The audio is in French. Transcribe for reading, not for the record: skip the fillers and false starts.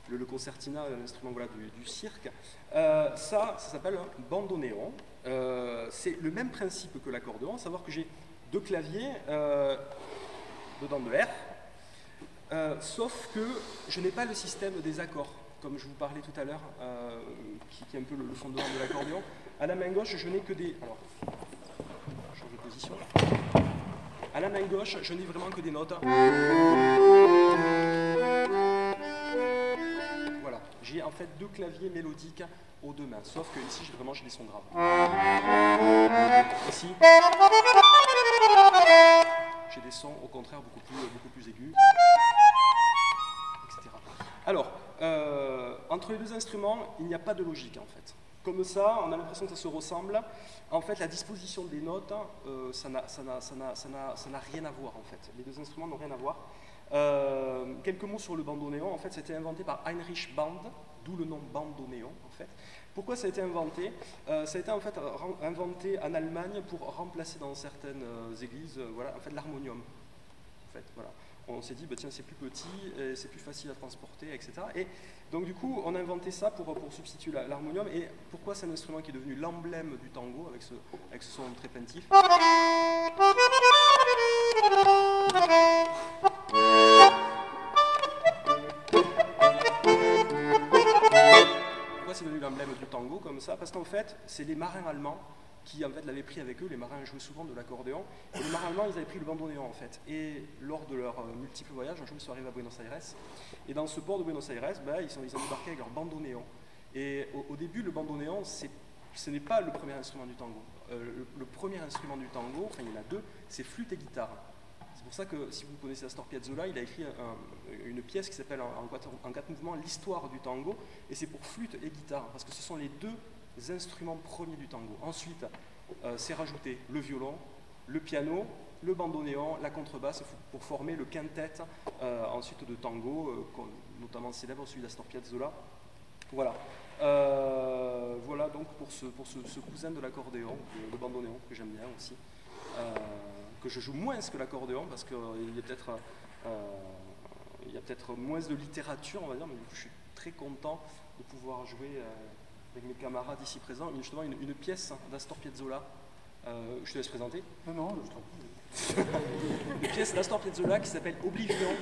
le concertina, l'instrument voilà, du cirque. Ça s'appelle un bandoneon. C'est le même principe que l'accordéon, à savoir que j'ai deux claviers, dedans de R, sauf que je n'ai pas le système des accords, comme je vous parlais tout à l'heure, qui est un peu le fondement de l'accordéon. À la main gauche, je n'ai que des... Alors, je change de position. À la main gauche, je n'ai vraiment que des notes. Voilà, j'ai en fait deux claviers mélodiques aux deux mains, sauf que ici, j'ai des sons graves. Ici, j'ai des sons au contraire beaucoup plus aigus, etc. Alors, entre les deux instruments, il n'y a pas de logique en fait. Comme ça, on a l'impression que ça se ressemble. En fait, la disposition des notes, ça n'a rien à voir en fait. Les deux instruments n'ont rien à voir. Quelques mots sur le bandoneon. En fait, ça a été inventé par Heinrich Band, d'où le nom bandoneon en fait. Pourquoi ça a été inventé? Ça a été en fait inventé en Allemagne pour remplacer dans certaines églises, voilà, en fait, l'harmonium. En fait, voilà. On s'est dit, bah, tiens, c'est plus petit, c'est plus facile à transporter, etc. Et donc, du coup, on a inventé ça pour substituer l'harmonium. Et pourquoi c'est un instrument qui est devenu l'emblème du tango, avec ce son très plaintif. Pourquoi c'est devenu l'emblème du tango, comme ça? Parce qu'en fait, c'est les marins allemands qui en fait l'avaient pris avec eux. Les marins jouaient souvent de l'accordéon, et les marins allemands ils avaient pris le bandoneon en fait. Et lors de leurs multiples voyages, un jour ils sont arrivés à Buenos Aires, et dans ce port de Buenos Aires, bah, ils ont débarqué avec leur bandoneon. Et au début, le bandoneon, ce n'est pas le premier instrument du tango. Le premier instrument du tango, enfin il y en a deux, c'est flûte et guitare. C'est pour ça que si vous connaissez Astor Piazzolla, il a écrit une pièce qui s'appelle en 4 mouvements l'histoire du tango, et c'est pour flûte et guitare, parce que ce sont les deux instruments premiers du tango. Ensuite, c'est rajouté le violon, le piano, le bandoneon, la contrebasse pour former le quintet ensuite de tango, notamment célèbre, celui d'Astor Piazzolla. Voilà. Voilà donc pour ce cousin de l'accordéon, le bandoneon, que j'aime bien aussi, que je joue moins que l'accordéon parce qu'il y a peut-être moins de littérature, on va dire, mais je suis très content de pouvoir jouer avec mes camarades ici présents, justement une pièce d'Astor Piazzolla. Je te laisse présenter. Non, je t'en prie. Une pièce d'Astor Piazzolla qui s'appelle Oblivion.